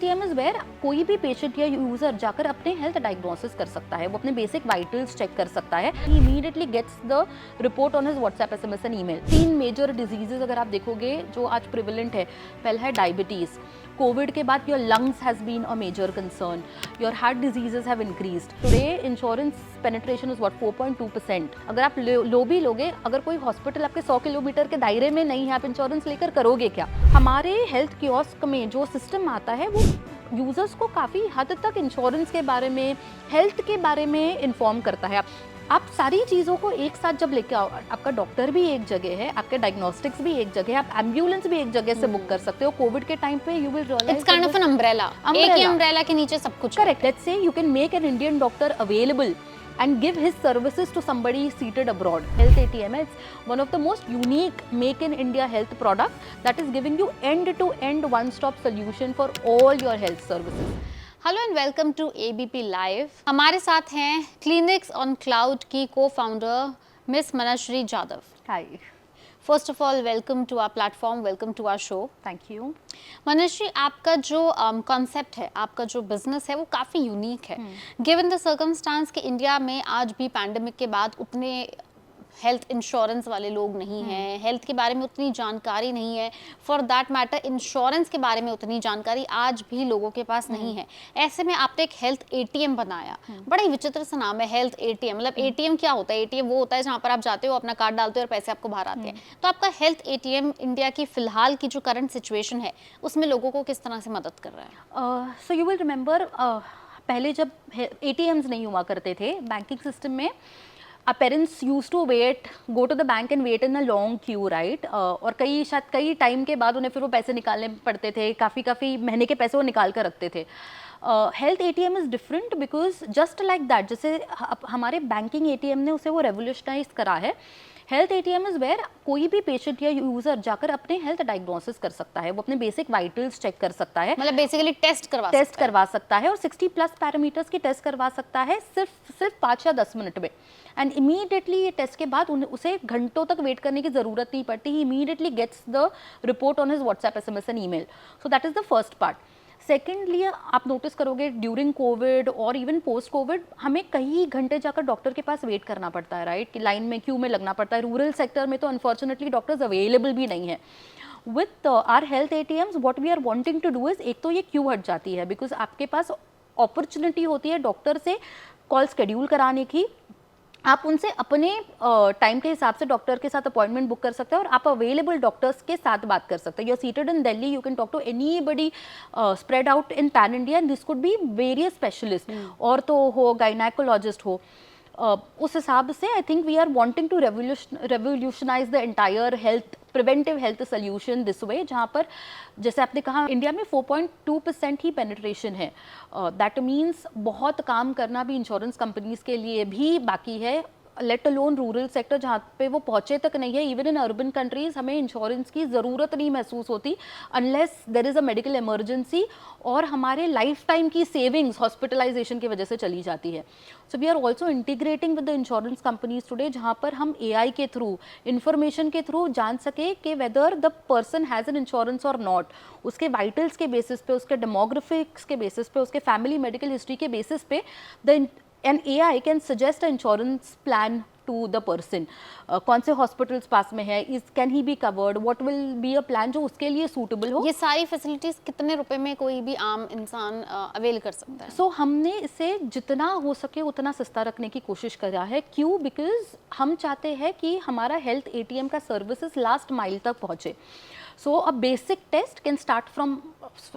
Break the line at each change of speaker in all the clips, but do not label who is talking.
ATM is where कोई भी patient या यूजर जाकर अपने हेल्थ डायग्नोसिस कर सकता है, वो अपने बेसिक वाइटल्स चेक कर सकता है। He immediately gets the report on his WhatsApp, SMS and email. 3 major diseases अगर आप देखोगे जो आज प्रिवेलेंट है, पहला है डायबिटीज। कोविड के बाद your lungs has been a major concern, your heart diseases have increased. Today insurance penetration is what 4.2%। अगर आप लो भी लोगे, अगर कोई हॉस्पिटल आपके 100 किलोमीटर के दायरे में नहीं है, आप इंश्योरेंस लेकर करोगे क्या? हमारे हेल्थ कियोस्क में जो सिस्टम आता है वो यूजर्स को काफ़ी हद तक इंश्योरेंस के बारे में, हेल्थ के बारे में इन्फॉर्म करता है। आप सारी चीज़ों को एक साथ जब लेके आओ, आपका डॉक्टर भी एक जगह है, आपके डायग्नोस्टिक्स भी एक जगह है, आप एम्बुलेंस भी एक जगह से बुक कर सकते हो। कोविड के टाइम पे you will realise
it's kind of an umbrella, एक ही अम्ब्रेला के नीचे सब कुछ।
Correct. Let's say you can make an Indian doctor available and give his services to somebody seated abroad. Health ATM is one of the most unique make in India health product that is giving you end to end one stop solution for all your health services.
Hello and welcome to ABP live. हमारे साथ हैं clinics on cloud की co-founder miss Manashree Jadhav.
Hi.
First of all welcome to our platform, welcome to our show.
Thank you.
Manashree, आपका जो concept है, आपका जो business है वो काफ़ी यूनिक है। गिवन द सर्कमस्टांस कि इंडिया में आज भी पैंडेमिक के बाद उतने हेल्थ इंश्योरेंस वाले लोग नहीं हैं, हेल्थ के बारे में उतनी जानकारी नहीं है, फॉर दैट मैटर इंश्योरेंस के बारे में उतनी जानकारी आज भी लोगों के पास नहीं है। ऐसे में आपने एक हेल्थ एटीएम बनाया, बड़ा ही विचित्र सा नाम है हेल्थ एटीएम। मतलब एटीएम क्या होता है? एटीएम वो होता है जहाँ पर आप जाते हो, अपना कार्ड डालते हो और पैसे आपको बाहर आते हैं। तो आपका हेल्थ एटीएम इंडिया की फिलहाल की जो करंट सिचुएशन है उसमें लोगों को किस तरह से मदद कर रहा है?
So you will remember, पहले जब ATMs नहीं हुआ करते थे बैंकिंग सिस्टम में, our parents used to go to the bank and wait in a long queue, right? और कई टाइम के बाद उन्हें फिर वो पैसे निकालने पड़ते थे, काफ़ी महीने के पैसे वो निकाल कर रखते थे। Health ATM is different because just like that, जैसे हमारे बैंकिंग एटीएम ने उसे वो रेवोल्यूशनाइज करा है। हेल्थ एटीएम इज़ वेयर कोई भी पेशेंट या यूज़र जाकर अपने हेल्थ डायग्नोसिस कर सकता है, वो अपने बेसिक वाइटल्स चेक कर सकता है,
मतलब बेसिकली टेस्ट
करवा सकता है और 60+ पैरामीटर्स की टेस्ट करवा सकता है सिर्फ 5 या 10 मिनट में। एंड इमीडिएटली ये टेस्ट के बाद उसे घंटों तक वेट करने की ज़रूरत नहीं पड़ती। He immediately gets the report on his WhatsApp, SMS and email. So that is the first part. Secondly, आप नोटिस करोगे ड्यूरिंग कोविड और इवन पोस्ट कोविड हमें कई घंटे जाकर डॉक्टर के पास वेट करना पड़ता है, राइट? कि लाइन में, क्यू में लगना पड़ता है। रूरल सेक्टर में तो अनफॉर्चुनेटली डॉक्टर्स अवेलेबल भी नहीं है। With our health ATMs what we are wanting to do is, एक तो ये क्यू हट जाती है बिकॉज आपके पास अपॉर्चुनिटी होती है डॉक्टर से कॉल शेड्यूल कराने की। आप उनसे अपने टाइम के हिसाब से डॉक्टर के साथ अपॉइंटमेंट बुक कर सकते हैं और आप अवेलेबल डॉक्टर्स के साथ बात कर सकते हैं। You are seated in Delhi, you can talk to anybody spread out in pan India and this could be various specialist, और तो हो, गायनेकोलॉजिस्ट हो। उस हिसाब से I think we are wanting to revolutionise the entire health, preventive health solution this way, जहाँ पर जैसे आपने कहा इंडिया में 4.2% ही पेनिट्रेशन है। दैट मीन्स बहुत काम करना भी इंश्योरेंस कंपनीज के लिए भी बाकी है, लेट अलोन रूरल सेक्टर जहाँ पे वो पहुँचे तक नहीं है। इवन इन अर्बन कंट्रीज हमें इंश्योरेंस की ज़रूरत नहीं महसूस होती unless there is a medical emergency, और हमारे लाइफ टाइम की सेविंग्स हॉस्पिटलाइजेशन की वजह से चली जाती है। So we are also integrating with the insurance companies today, जहाँ पर हम AI के थ्रू, इंफॉर्मेशन के थ्रू जान सके कि weather the person has an insurance और नॉट। उसके वाइटल्स के बेसिस पे, उसके डेमोग्राफिक्स के बेसिस पे, उसके फैमिली मेडिकल हिस्ट्री के बेसिस पे and AI can suggest an insurance plan to the person. कौन से हॉस्पिटल्स पास में है, can he be covered, what will be a plan जो उसके लिए सूटेबल हो।
ये सारी फैसिलिटीज कितने रुपए में कोई भी आम इंसान अवेल कर सकता है?
सो हमने इसे जितना हो सके उतना सस्ता रखने की कोशिश करा है। क्यों? बिकॉज हम चाहते हैं कि हमारा हेल्थ एटीएम का सर्विसेज लास्ट माइल तक पहुँचे। So a basic test can start from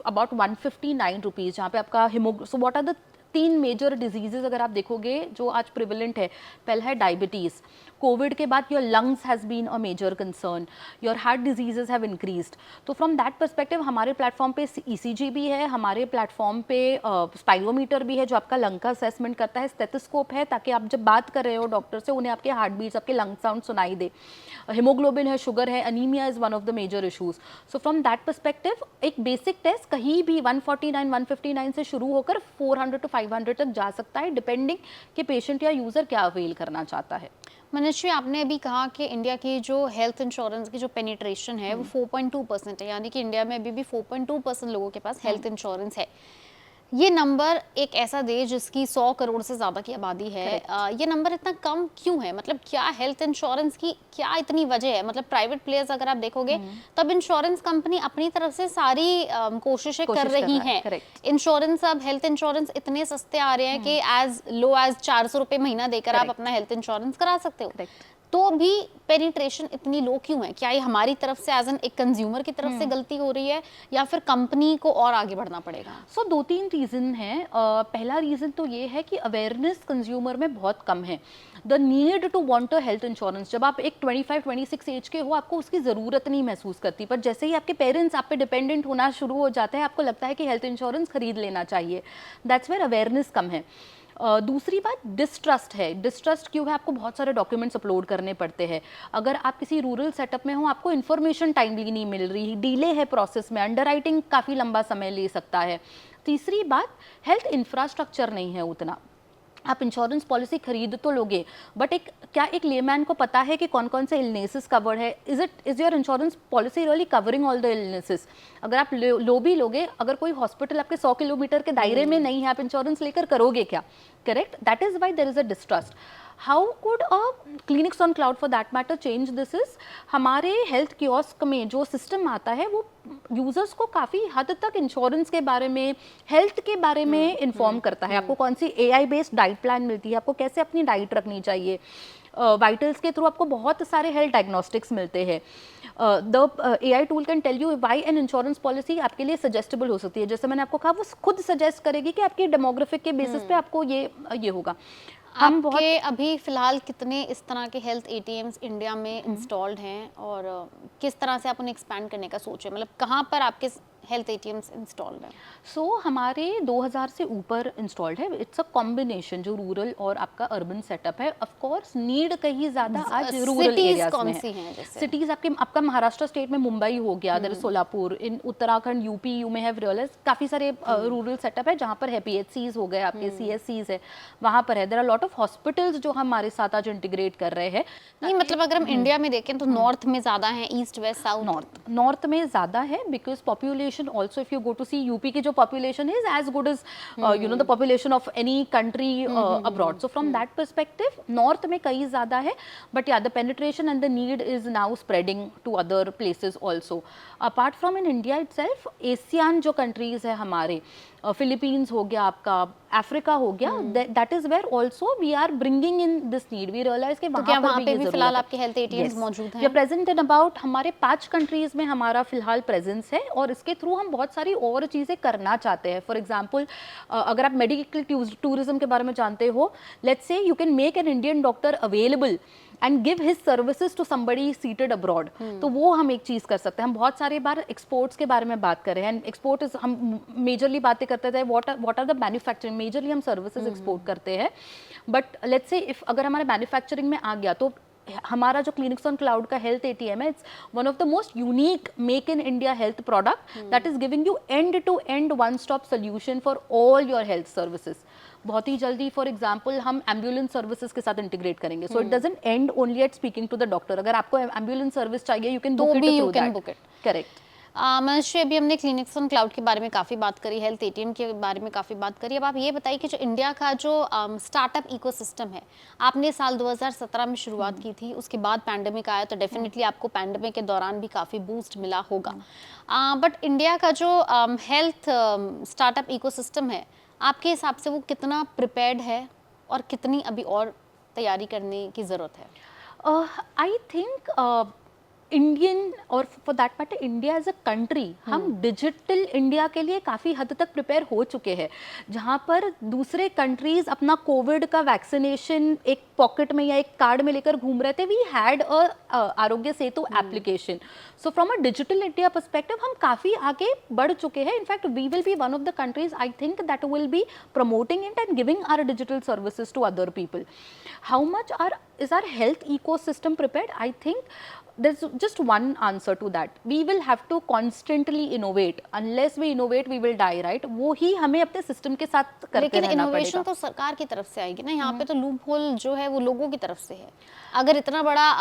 about 159 rupees, जहाँ पे आपका so what are the 3 major diseases अगर आप देखोगे जो आज प्रिवेलेंट है, पहला है डायबिटीज़। कोविड के बाद your lungs has been a major concern, your heart diseases have increased. तो फ्रॉम दैट परस्पेक्टिव हमारे प्लेटफॉर्म पे ECG भी है, हमारे प्लेटफॉर्म पे स्पाइरोमीटर भी है जो आपका लंग का असेसमेंट करता है, स्टेथोस्कोप है ताकि आप जब बात कर रहे हो डॉक्टर से उन्हें आपके हार्ट बीट्स, आपके लंग साउंड सुनाई दे। हीमोग्लोबिन है, शुगर है, anaemia is one of the major issues. So from that perspective एक बेसिक टेस्ट कहीं भी 149, 159 से शुरू होकर 400 to 500 तक जा सकता है, डिपेंडिंग कि पेशेंट या यूज़र क्या अवेल करना चाहता है।
मनश्वी, आपने अभी कहा कि इंडिया की जो हेल्थ इंश्योरेंस की जो पेनिट्रेशन है वो 4.2% है, यानी कि इंडिया में अभी भी 4.2% लोगों के पास हेल्थ इंश्योरेंस है। ये नंबर एक ऐसा देश जिसकी 100 करोड़ से ज़्यादा की आबादी है, ये नंबर इतना कम क्यों है? मतलब क्या हेल्थ इंश्योरेंस की क्या इतनी वजह है? मतलब प्राइवेट प्लेयर्स अगर आप देखोगे तब इंश्योरेंस कंपनी अपनी तरफ से सारी कोशिशें कर रही हैं। इंश्योरेंस, अब हेल्थ इंश्योरेंस इतने सस्ते आ रहे हैं कि एज लो एज 400 रुपये महीना देकर आप अपना हेल्थ इंश्योरेंस करा सकते हो। तो भी पेनिट्रेशन इतनी लो क्यों है? क्या ये हमारी तरफ से एज एन एक कंज्यूमर की तरफ से गलती हो रही है या फिर कंपनी को और आगे बढ़ना पड़ेगा?
सो 2-3 रीज़न हैं। पहला रीज़न तो ये है कि अवेयरनेस कंज्यूमर में बहुत कम है। The need to want a health insurance, जब आप एक 25-26 एज के हो आपको उसकी ज़रूरत नहीं महसूस करती, पर जैसे ही आपके पेरेंट्स आप पे डिपेंडेंट होना शुरू हो जाते हैं आपको लगता है कि हेल्थ इंश्योरेंस खरीद लेना चाहिए। दैट्स वेयर अवेयरनेस कम है। दूसरी बात डिस्ट्रस्ट है। डिस्ट्रस्ट क्यों है? आपको बहुत सारे डॉक्यूमेंट्स अपलोड करने पड़ते हैं। अगर आप किसी रूरल सेटअप में हो आपको इन्फॉर्मेशन टाइमली नहीं मिल रही, डिले है प्रोसेस में, अंडरराइटिंग काफ़ी लंबा समय ले सकता है। तीसरी बात, हेल्थ इंफ्रास्ट्रक्चर नहीं है उतना। आप इंश्योरेंस पॉलिसी खरीद तो लोगे, बट क्या एक लेमैन को पता है कि कौन कौन से इलनेसेस कवर्ड है? Is your insurance policy really covering all the illnesses? अगर आप लो भी लोगे, अगर कोई हॉस्पिटल आपके 100 किलोमीटर के दायरे में नहीं है, आप इंश्योरेंस लेकर करोगे क्या? Correct, that is why there is a distrust. How could a clinics on cloud for that matter change this is? हमारे हेल्थ कियोस्क में जो सिस्टम आता है वो यूजर्स को काफ़ी हद तक इंश्योरेंस के बारे में, हेल्थ के बारे में इन्फॉर्म करता है। आपको कौन सी AI बेस्ड डाइट प्लान मिलती है, आपको कैसे अपनी डाइट रखनी चाहिए। वाइटल्स के थ्रू आपको बहुत सारे हेल्थ डायग्नोस्टिक्स मिलते हैं। The AI tool can tell you why an insurance policy आपके लिए सजेस्टेबल हो सकती है। जैसे मैंने आपको कहा, वो खुद सजेस्ट करेगी कि आपकी डेमोग्राफिक के बेसिस पे आपको ये होगा।
हम आपके अभी फिलहाल कितने इस तरह के हेल्थ ATMs इंडिया में इंस्टॉल्ड हैं और किस तरह से आप उन्हें एक्सपैंड करने का सोच रहे हैं? मतलब कहाँ पर आपके हेल्थ ATMs इंस्टॉल्ड हैं?
सो हमारे 2000 से ऊपर इंस्टॉल्ड है। इट्स अ कॉम्बिनेशन, जो रूरल और आपका अर्बन सेटअप है। ऑफ कोर्स नीड कहीं ज़्यादा आज रूरल एरियाज में है। सिटीज़ आपका महाराष्ट्र स्टेट में मुंबई हो गया, there is Solapur. In Uttarakhand UP you may have realise काफ़ी सारे रूरल सेटअप है जहाँ पर है PHCs हो गए, आपके CSCs है, वहाँ पर है। There are lot of hospitals जो हमारे साथ आज इंटीग्रेट कर रहे हैं।
नहीं, मतलब अगर हम इंडिया में देखें तो नॉर्थ में ज़्यादा है, ईस्ट वेस्ट साउथ?
नॉर्थ में ज़्यादा है, because population also if you go to see UP की जो population is as good as you know the population of any country abroad. So from that perspective north में कई ज़्यादा है, but yeah, the penetration and the need is now spreading to other places also. Apart from in India itself, ASEAN जो countries है हमारे, Philippines हो गया, आपका अफ्रीका हो गया, that is where also we are bringing in this need. We realise कि वहाँ पे भी
फिलहाल आपके हेल्थ ATMs मौजूद हैं?
We are present in about, हमारे 5 कंट्रीज में हमारा फिलहाल प्रेजेंस है और इसके थ्रू हम बहुत सारी और चीज़ें करना चाहते हैं। फॉर एग्जाम्पल, अगर आप मेडिकल टूरिज्म के बारे में जानते हो, let's say you can make an Indian doctor available and give his services to somebody seated abroad. तो वो हम एक चीज़ कर सकते हैं। हम बहुत सारे बार एक्सपोर्ट्स के बारे में बात कर रहे हैं, एंड एक्सपोर्ट इज, हम मेजरली बातें करते थे what are the manufacturing, majorly हम सर्विसेज एक्सपोर्ट करते हैं। बट लेट्स से इफ अगर हमारे मैन्युफैक्चरिंग में आ गया तो हमारा जो क्लिनिक्स ऑन क्लाउड का हेल्थ ATM है, it's one of the most unique make in India health product that is giving you end to end one stop solution for all your health services. बहुत ही जल्दी for example हम ambulance services के साथ integrate करेंगे, so it doesn't end only at speaking to the doctor. अगर आपको ambulance service चाहिए, you can book it through that. Correct.
Manashree, अभी हमने क्लिनिक्स ऑन क्लाउड के बारे में काफ़ी बात करी, हेल्थ ATM के बारे में काफ़ी बात करी। अब आप ये बताइए कि जो इंडिया का जो स्टार्टअप इकोसिस्टम है, आपने साल 2017 में शुरुआत की थी, उसके बाद पैंडेमिक आया, तो डेफिनेटली आपको पैंडेमिक के दौरान भी काफ़ी बूस्ट मिला होगा। बट इंडिया का जो हेल्थ स्टार्टअप इकोसिस्टम है, आपके हिसाब से वो कितना प्रिपेयर्ड है और कितनी अभी और तैयारी करने की ज़रूरत है?
आई थिंक इंडियन और for that matter India as a country, हम डिजिटल इंडिया के लिए काफ़ी हद तक प्रिपेयर हो चुके हैं। जहाँ पर दूसरे कंट्रीज अपना कोविड का वैक्सीनेशन एक पॉकेट में या एक कार्ड में लेकर घूम रहे थे, we had a Aarogya Setu application. So from a digital India perspective हम काफ़ी आगे बढ़ चुके हैं। In fact we will be one of the countries I think that will be promoting it and giving our digital services to other people. How much is our health ecosystem prepared? I think there's just one answer to that. We will have to constantly innovate. Unless we innovate, we will die, right? वो ही हमें अपने system के साथ करते
लेकिन
रहना
innovation
पड़ेगा।
तो सरकार की तरफ से आएगी ना, यहाँ पे तो लूप होल जो है वो लोगों की तरफ से है। अगर इतना बड़ा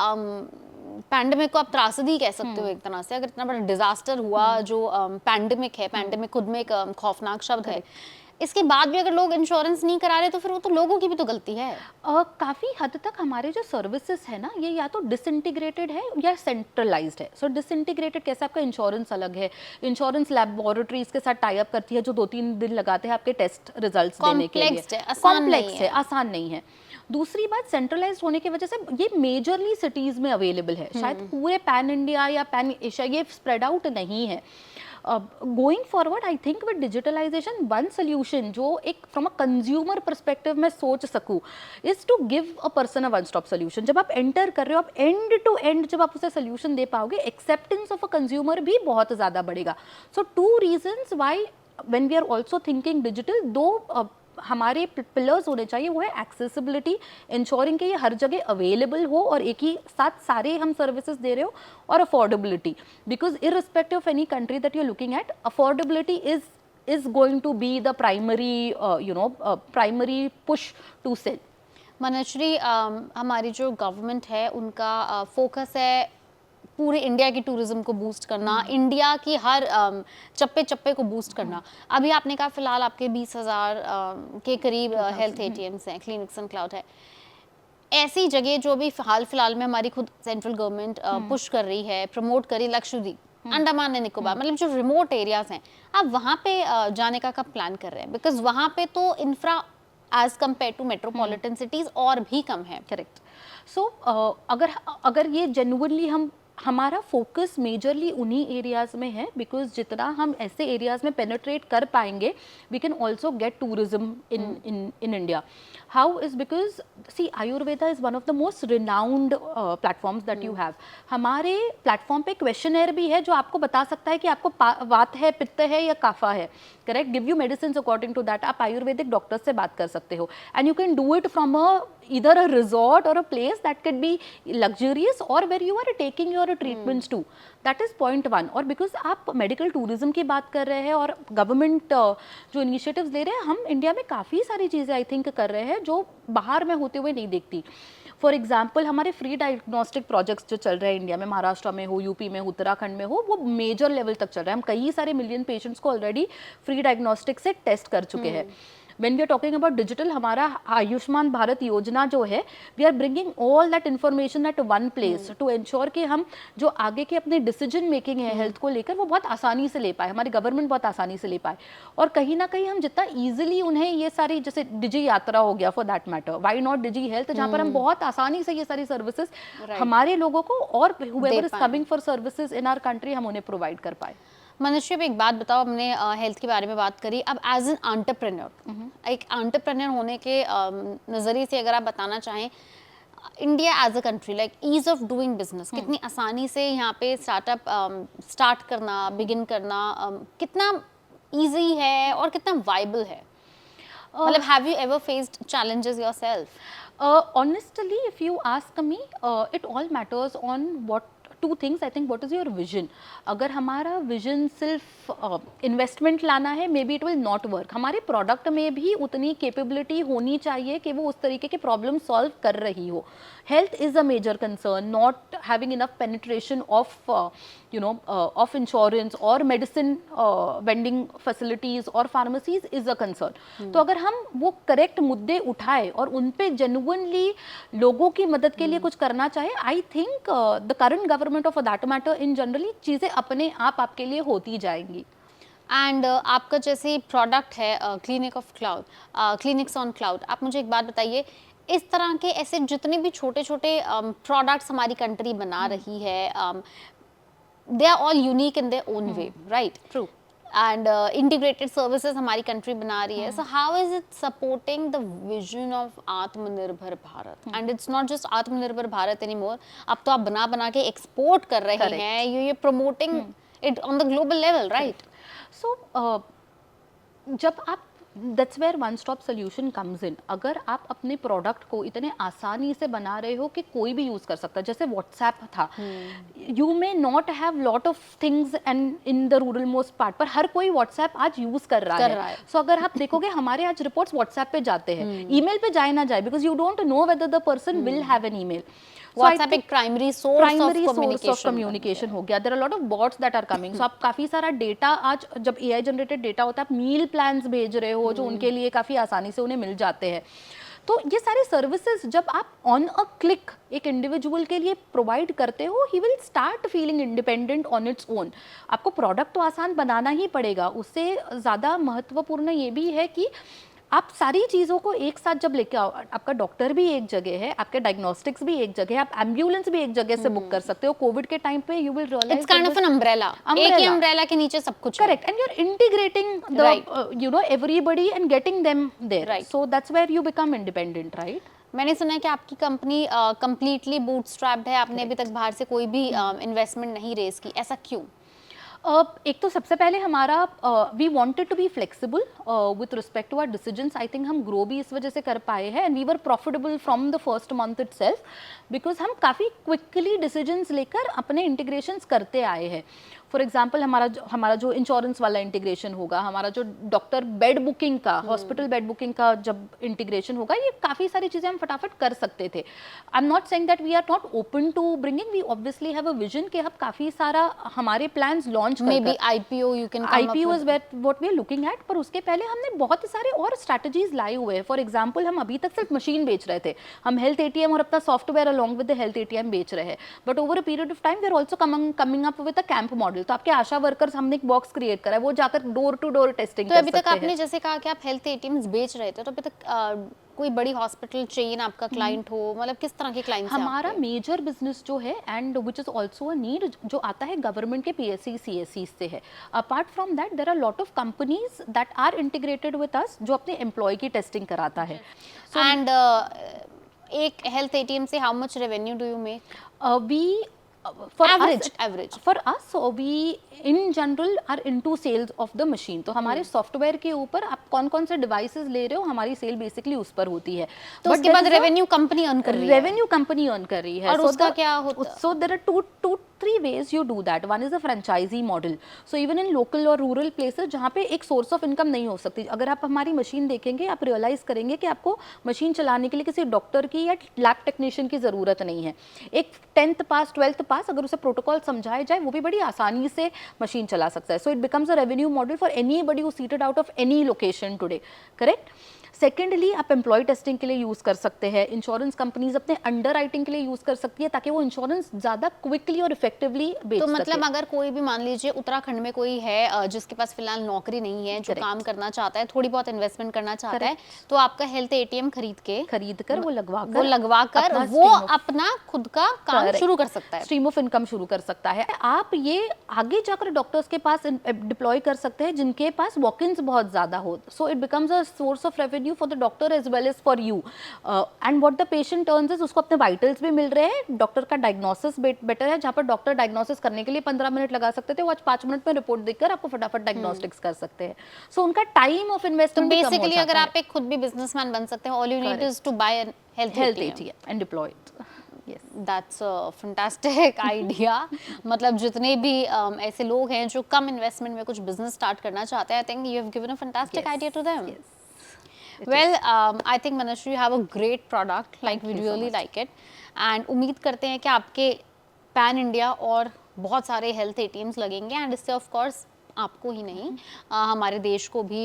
पैंडेमिक को आप त्रासदी कह सकते हो एक तरह से, अगर इतना बड़ा डिजास्टर हुआ जो पैंडेमिक है, पैंडेमिक खुद में एक खौफनाक शब्द है, इसके बाद भी अगर लोग इंश्योरेंस नहीं करा रहे तो फिर वो तो लोगों की भी तो गलती है।
काफ़ी हद तक हमारे जो सर्विसेज है ना, ये या तो डिसइंटीग्रेटेड है या सेंट्रलाइज्ड है। सो डिसइंटीग्रेटेड कैसे, आपका इंश्योरेंस अलग है, इंश्योरेंस लैबोरेटरीज के साथ टाई अप करती है जो 2-3 दिन लगाते हैं आपके टेस्ट रिजल्ट्स देने के लिए।
कॉम्प्लेक्स
है, आसान नहीं है। दूसरी बात, सेंट्रलाइज्ड होने की वजह से ये मेजरली सिटीज में अवेलेबल है, शायद पूरे पैन इंडिया या पैन एशिया ये स्प्रेड आउट नहीं है। Going forward I think with digitalisation one solution जो एक फ्रॉम अ कंज्यूमर परस्पेक्टिव मैं सोच सकूँ is to give a person a one stop solution. जब आप एंटर कर रहे हो, आप एंड टू एंड जब आप उसे सोल्यूशन दे पाओगे, एक्सेप्टेंस ऑफ अ कंज्यूमर भी बहुत ज़्यादा बढ़ेगा। So 2 reasons why when we are also thinking digital, 2 हमारे पिलर्स होने चाहिए। वो है एक्सेसिबिलिटी, इंश्योरिंग कि ये हर जगह अवेलेबल हो और एक ही साथ सारे हम सर्विसेज दे रहे हो, और affordability, because irrespective of any country that you are looking at, affordability is going to be the primary primary push to sell.
Manashree, हमारी जो गवर्नमेंट है उनका फोकस है पूरे इंडिया की टूरिज्म को बूस्ट करना, इंडिया की हर चप्पे चप्पे को बूस्ट करना। अभी आपने कहा फिलहाल आपके 20,000 के करीब हेल्थ एटीएम्स हैं, क्लिनिक्स एंड क्लाउड है। ऐसी जगह जो अभी हाल फिलहाल में हमारी खुद सेंट्रल गवर्नमेंट पुश कर रही है, प्रमोट करी, लक्षद्वीप, अंडमान एंड निकोबार, मतलब जो रिमोट एरियाज हैं, आप वहाँ पे जाने का कब प्लान कर रहे हैं? बिकॉज वहाँ पे तो infra as compare to metropolitan cities और भी कम है।
करेक्ट। सो अगर ये जेन्युइनली हमारा फोकस मेजरली उन्हीं एरियाज में है, बिकॉज जितना हम ऐसे एरियाज में पेनिट्रेट कर पाएंगे, we can also get tourism in India. How is because see Ayurveda is one of the most renowned platforms that you have. हमारे प्लेटफॉर्म पे क्वेश्चनर भी है जो आपको बता सकता है कि आपको वात है, पित्त है या काफा है, correct, give you medicine according to that. आप आयुर्वेदिक डॉक्टर से बात कर सकते हो, and you can do it from either a resort or a place that could be luxurious or where you are taking your treatments to. That is point 1. और because आप medical tourism की बात कर रहे हैं और गवर्नमेंट जो initiatives ले रहे हैं, हम इंडिया में काफ़ी सारी चीज़ें आई थिंक कर रहे हैं जो बाहर में होते हुए नहीं देखती। फॉर एग्जाम्पल, हमारे फ्री डायग्नोस्टिक प्रोजेक्ट्स जो चल रहे हैं इंडिया में, महाराष्ट्र में हो, यूपी में हो, उत्तराखंड में हो, वो मेजर लेवल तक चल रहा है। हम कई सारे मिलियन पेशेंट्स को ऑलरेडी फ्री डायग्नोस्टिक से टेस्ट कर चुके हैं। When we are talking about digital, हमारा आयुष्मान भारत योजना जो है, we are bringing all that information at one place to ensure कि हम जो आगे के अपने डिसीजन मेकिंग है हेल्थ को लेकर, वो बहुत आसानी से ले पाए, हमारी गवर्नमेंट बहुत आसानी से ले पाए। और कहीं ना कहीं हम जितना ईजिली उन्हें ये सारी, जैसे डिजी यात्रा हो गया for that matter, why not Digi health, जहाँ पर हम बहुत आसानी से ये सारी सर्विसेज हमारे लोगों को और whoever is coming for services in our country, हम उन्हें प्रोवाइड कर पाए।
मनश्री, एक बात बताओ, हमने हेल्थ के बारे में बात करी, अब एज एन एंटरप्रेन्योर, एक एंटरप्रेन्योर होने के नज़रिए से अगर आप बताना चाहें, India as a country, like ease of doing business, कितनी आसानी से यहाँ पे स्टार्टअप स्टार्ट करना, बिगिन करना, कितना ईजी है और कितना वाइबल है? मतलब have you ever faced challenges yourself?
Honestly, if you ask me, it all matters on two things. I think, what is your vision? अगर हमारा विजन सिर्फ इन्वेस्टमेंट लाना है, may be it will not work. हमारे product में भी उतनी capability होनी चाहिए कि वो उस तरीके के प्रॉब्लम सॉल्व कर रही हो। Health is a major concern, not having enough penetration of of insurance और मेडिसिन वेंडिंग फैसिलिटीज और फार्मेसीज इज अ कंसर्न। तो अगर हम वो करेक्ट मुद्दे उठाए और उन पे जेन्युइनली लोगों की मदद के लिए कुछ करना चाहे, I think the current government of that matter in generally चीज़ें अपने आप आपके लिए होती जाएंगी।
एंड आपका जैसे प्रोडक्ट है clinic of cloud, clinics on cloud, आप मुझे एक बात बताइए, इस तरह के ऐसे जितने भी छोटे छोटे प्रोडक्ट्स हमारी कंट्री बना रही है, they are all unique in their own way, right?
True.
And integrated services हमारी कंट्री बना रही है। So how is it supporting the vision of Atmanirbhar Bharat? And it's not just Atmanirbhar Bharat anymore, अब तो आप बना बना के एक्सपोर्ट कर रहे हैं, you promoting it on the global level, right?
So जब आप that's where one stop solution comes in. अगर आप अपने प्रोडक्ट को इतने आसानी से बना रहे हो कि कोई भी यूज़ कर सकता है, जैसे व्हाट्सएप था, you may not have lot of things and in the rural most part, पर हर कोई व्हाट्सएप आज यूज़ कर रहा है। सो अगर आप देखोगे हमारे आज रिपोर्ट्स व्हाट्सएप पे जाते हैं, ईमेल पे जाए ना जाए, because you don't know whether the person will have an email.
WhatsApp एक प्राइमरी सोर्स ऑफ
कम्युनिकेशन हो गया। There are lot of bots that are coming. So आप काफी सारा डेटा, आज जब एआई जनरेटेड डेटा होता है, आप मील प्लान्स भेज रहे हो जो उनके लिए काफी आसानी से उन्हें मिल जाते हैं। तो ये सारे सर्विसेज जब आप ऑन अ क्लिक एक इंडिविजुअल के लिए प्रोवाइड करते हो, he will start feeling independent on its own. आपको प्रोडक्ट तो आसान बनाना ही पड़ेगा, उससे ज़्यादा महत्वपूर्ण ये भी है कि आप सारी चीज़ों को एक साथ जब लेके आओ, आपका डॉक्टर भी एक जगह है, आपके डायग्नोस्टिक्स भी एक जगह है, आप एम्बुलेंस भी एक जगह से बुक कर सकते हो। कोविड के टाइम पे you will realise
it's kind of an umbrella, एक ही अम्ब्रेला के नीचे सब कुछ।
Correct, and you are integrating the you know everybody and getting them there, so that's where you become independent, right.
मैंने सुना है कि आपकी कंपनी कंप्लीटली बूटस्ट्रैप्ड है, आपने अभी तक बाहर से कोई भी इन्वेस्टमेंट नहीं रेज की, ऐसा क्यों?
एक तो सबसे पहले हमारा we wanted to be flexible with respect to our decisions. I think हम ग्रो भी इस वजह से कर पाए हैं, and we were profitable from the first month itself, because हम काफ़ी क्विकली डिसीजंस लेकर अपने इंटीग्रेशंस करते आए हैं। फॉर एग्जाम्पल हमारा जो इंश्योरेंस वाला इंटीग्रेशन होगा, हमारा जो डॉक्टर बेड बुकिंग का, हॉस्पिटल बेड बुकिंग का जब इंटीग्रेशन होगा, ये काफ़ी सारी चीज़ें हम फटाफट कर सकते थे। I am not saying that we are not open to bringing, we obviously have a vision कि हम काफ़ी सारा हमारे plans launch
maybe IPO, you can
IPO is what we are looking at, पर उसके पहले हमने बहुत सारे और स्ट्रैटेजीज लाए हुए हैं। फॉर एग्जाम्पल, हम अभी तक सिर्फ मशीन बेच रहे थे, हम हेल्थ एटीएम और अपना software along with the health ATM बेच रहे हैं, but over a period of time we are also coming up with a camp model. तो आपके आशा वर्कर्स, हमने एक बॉक्स क्रिएट करा है, वो जाकर डोर टू डोर टेस्टिंग कर सकते हैं।
तो अभी तक आपने जैसे कहा कि आप हेल्थ एटीएम्स बेच रहे थे, तो अभी तक कोई बड़ी हॉस्पिटल चेन आपका क्लाइंट हो, मतलब किस तरह के क्लाइंट्स हैं
हमारा मेजर बिजनेस जो है, and which is also a need, जो आता है गवर्नमेंट के पीएससी सीएससी से है। Apart from that there are lot of companies that are integrated with us, जो अपने एम्प्लॉय की टेस्टिंग कराता है।
एंड एक हेल्थ एटीएम से how much revenue do you make?
We for
average
for us, so we in general are into sales of the machine। तो हमारे software के ऊपर आप कौन कौन से डिवाइसेस ले रहे हो, हमारी सेल बेसिकली उस पर होती है।
तो उसके बाद रेवेन्यू कंपनी अर्न कर रही है,
रेवेन्यू कंपनी अर्न कर रही है।
और उसका क्या होता है?
So there are three ways you do that. One is a franchisee model. So even in local और rural places जहाँ पे एक सोर्स ऑफ इनकम नहीं हो सकती, अगर आप हमारी मशीन देखेंगे, आप रियलाइज करेंगे कि आपको मशीन चलाने के लिए किसी डॉक्टर की या लैब टेक्नीशियन की ज़रूरत नहीं है। एक 10th पास 12th पास अगर उसे प्रोटोकॉल समझाया जाए, वो भी बड़ी आसानी से मशीन चला सकता है। सो it becomes a revenue model for anybody who seated out of any location today, correct. Secondly, आप एम्प्लॉय टेस्टिंग के लिए यूज़ कर सकते हैं, इंश्योरेंस कंपनीज अपने अंडर राइटिंग के लिए यूज़ कर सकती है, ताकि वो इंश्योरेंस ज़्यादा क्विकली और इफेक्टिवली बेच
तो
सके।
मतलब अगर कोई भी मान लीजिए उत्तराखंड में कोई है जिसके पास फिलहाल नौकरी नहीं है, जो काम करना चाहता है, थोड़ी बहुत इन्वेस्टमेंट करना चाहता है, तो आपका हेल्थ एटीएम खरीद कर वो लगवा कर वो अपना खुद का काम शुरू कर सकता है,
स्ट्रीम ऑफ इनकम शुरू कर सकता है। आप ये आगे जाकर डॉक्टर्स के पास डिप्लॉय कर सकते हैं जिनके पास वॉक-इन्स बहुत ज़्यादा हो। So it becomes a source of revenue for the doctor as well as for you, and what the patient turns is, उसको अपने वाइटल्स भी मिल रहे हैं, डॉक्टर का डायग्नोसिस बेटर है। जहाँ पर डॉक्टर डायग्नोसिस करने के लिए 15 मिनट लगा सकते थे, वो आज 5 मिनट में रिपोर्ट देखकर आपको फटाफट डायग्नोस्टिक्स कर सकते हैं। सो उनका टाइम ऑफ इन्वेस्टमेंट
बेसिकली अगर आप एक खुद भी बिजनेसमैन बन सकते हैं, all you need is to buy an health
ATM and deploy it.
Yes. That's a fantastic idea. मतलब जितने भी ऐसे लोग हैं जो कम इन्वेस्टमेंट में कुछ बिजनेस स्टार्ट करना चाहते हैं, I think you have given a fantastic idea to them. Well, I think Manashri, you have a great product. Like we really like it. And उम्मीद करते हैं कि आपके पैन इंडिया और बहुत सारे हेल्थ एटीएम्स लगेंगे, एंड इससे ऑफ कोर्स आपको ही नहीं हमारे देश को भी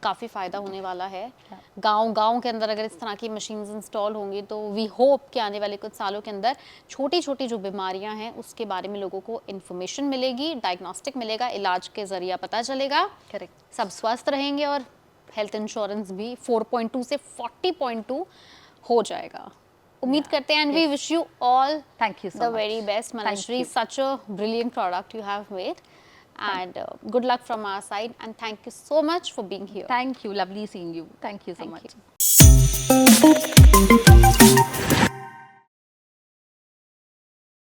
काफ़ी फ़ायदा होने वाला है। गांव के अंदर अगर इस तरह की मशीन्स इंस्टॉल होंगी, तो वी होप कि आने वाले कुछ सालों के अंदर छोटी छोटी जो बीमारियां हैं उसके बारे में लोगों को इन्फॉर्मेशन मिलेगी, डायग्नोस्टिक मिलेगा, इलाज के ज़रिया पता चलेगा, करेक्ट, सब स्वस्थ रहेंगे और हेल्थ इंश्योरेंस भी 4.2 से 40.2 हो जाएगा। उम्मीद करते हैं, and we wish you all
thank you
the very best Manshree, such a brilliant product you have made, and good luck from our side, and thank you so much for being here.
Thank you, lovely seeing you. Thank you so much.